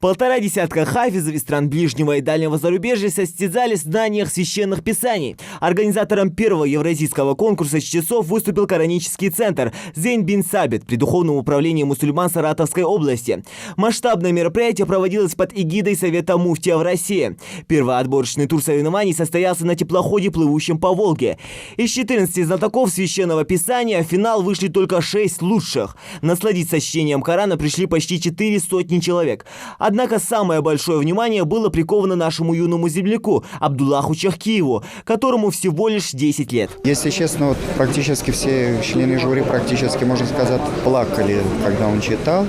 1,5 десятка хафизов из стран ближнего и дальнего зарубежья состязались в знаниях священных писаний. Организатором первого евразийского конкурса чтецов выступил Коранический центр Зейн бин Сабит при Духовном управлении мусульман Саратовской области. Масштабное мероприятие проводилось под эгидой Совета муфтиев России. Первый отборочный тур соревнований состоялся на теплоходе, плывущем по Волге. Из 14 знатоков священного писания в финал вышли только 6 лучших. Насладиться чтением Корана пришли почти 400 человек. Однако самое большое внимание было приковано нашему юному земляку Абдуллаху Чахкиеву, которому всего лишь 10 лет. Если честно, вот практически все члены жюри, практически, можно сказать, плакали, когда он читал.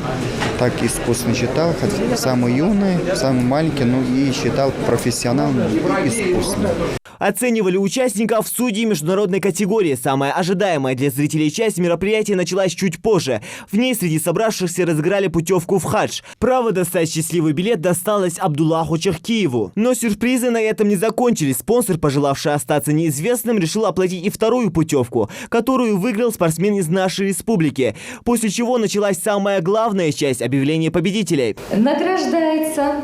Так искусно читал, самый юный, самый маленький, ну и читал профессионально, искусно. Оценивали участников судьи международной категории. Самая ожидаемая для зрителей часть мероприятия началась чуть позже. В ней среди собравшихся разыграли путевку в хадж. Право достать счастливый билет досталось Абдуллаху Чахкиеву. Но сюрпризы на этом не закончились. Спонсор, пожелавший остаться неизвестным, решил оплатить и вторую путевку, которую выиграл спортсмен из нашей республики. После чего началась самая главная часть объявления победителей. Награждается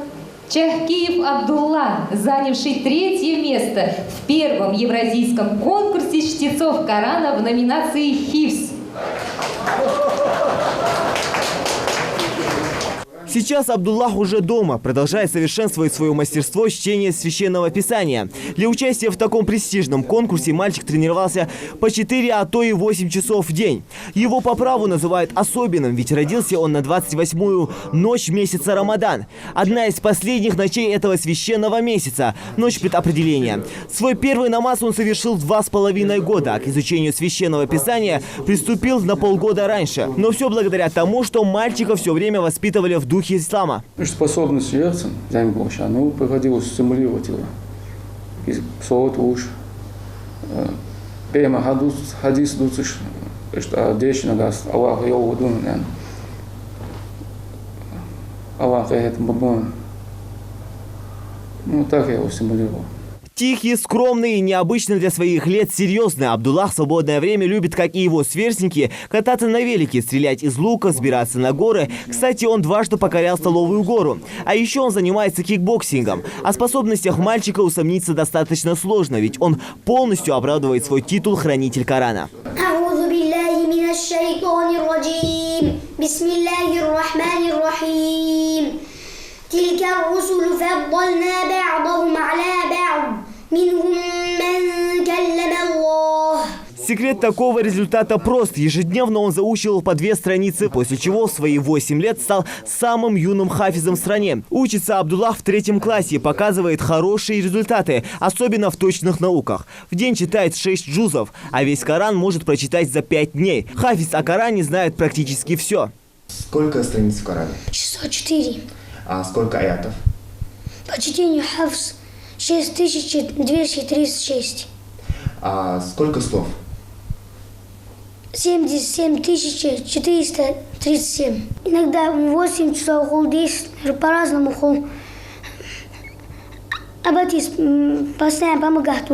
Чахкиев Абдулла, занявший 3-е место в первом евразийском конкурсе чтецов Корана в номинации «Хифз». Сейчас Абдуллах уже дома, продолжает совершенствовать свое мастерство чтения священного писания. Для участия в таком престижном конкурсе мальчик тренировался по 4, а то и 8 часов в день. Его по праву называют особенным, ведь родился он на 28-ю ночь месяца Рамадан. Одна из последних ночей этого священного месяца, ночь предопределения. Свой первый намаз он совершил в 2,5 года, а к изучению священного писания приступил на полгода раньше. Но все благодаря тому, что мальчика все время воспитывали в духе ислама. Способность сердца, приходилось стимулировать его. И слово лучше. Прямо хадис дуциш, что дечь нагаст, Аллах его думает. Аллах это бабон. Так я его стимулировал. Тихий, скромный и необычный для своих лет, серьезный. Абдуллах в свободное время любит, как и его сверстники, кататься на велике, стрелять из лука, взбираться на горы. Кстати, он дважды покорял Столовую гору. А еще он занимается кикбоксингом. О способностях мальчика усомниться достаточно сложно, ведь он полностью оправдывает свой титул «Хранитель Корана». تلك الرسل فضلنا بعضهم على بعض منهم من كلم الله. Секрет такого результата прост. Ежедневно он заучивал по 2 страницы, после чего в свои 8 лет стал самым юным хафизом в стране. Учится Абдуллах в 3 классе, показывает хорошие результаты, особенно в точных науках. В день читает 6 джузов, а весь Коран может прочитать за 5 дней. Хафиз о Коране знает практически все. Сколько страниц в Коране? 604. А сколько аятов? По чтению хафз 6236. А сколько слов? 77 437. Иногда 8 часов хол, 10, по-разному хол. Абатис постоянно помогает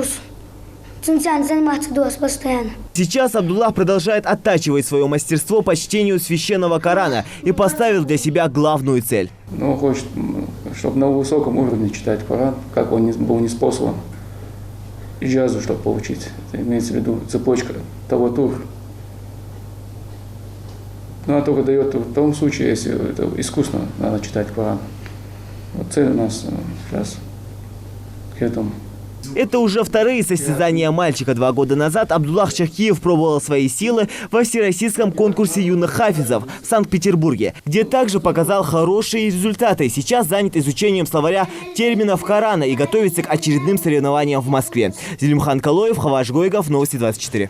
заниматься постоянно. Сейчас Абдуллах продолжает оттачивать свое мастерство по чтению священного Корана и поставил для себя главную цель. Хочет, чтобы на высоком уровне читать Коран, как он был неспособен. Иджазу, чтобы получить. Это имеется в виду цепочка таватур. Она только дает в том случае, если это искусственно надо читать Коран. Цель у нас сейчас к этому. Это уже вторые состязания мальчика. 2 года назад Абдуллах Чахкиев пробовал свои силы во всероссийском конкурсе юных хафизов в Санкт-Петербурге, где также показал хорошие результаты. Сейчас занят изучением словаря терминов Корана и готовится к очередным соревнованиям в Москве. Зелимхан Калоев, Хаваш Гойгов, Новости 24.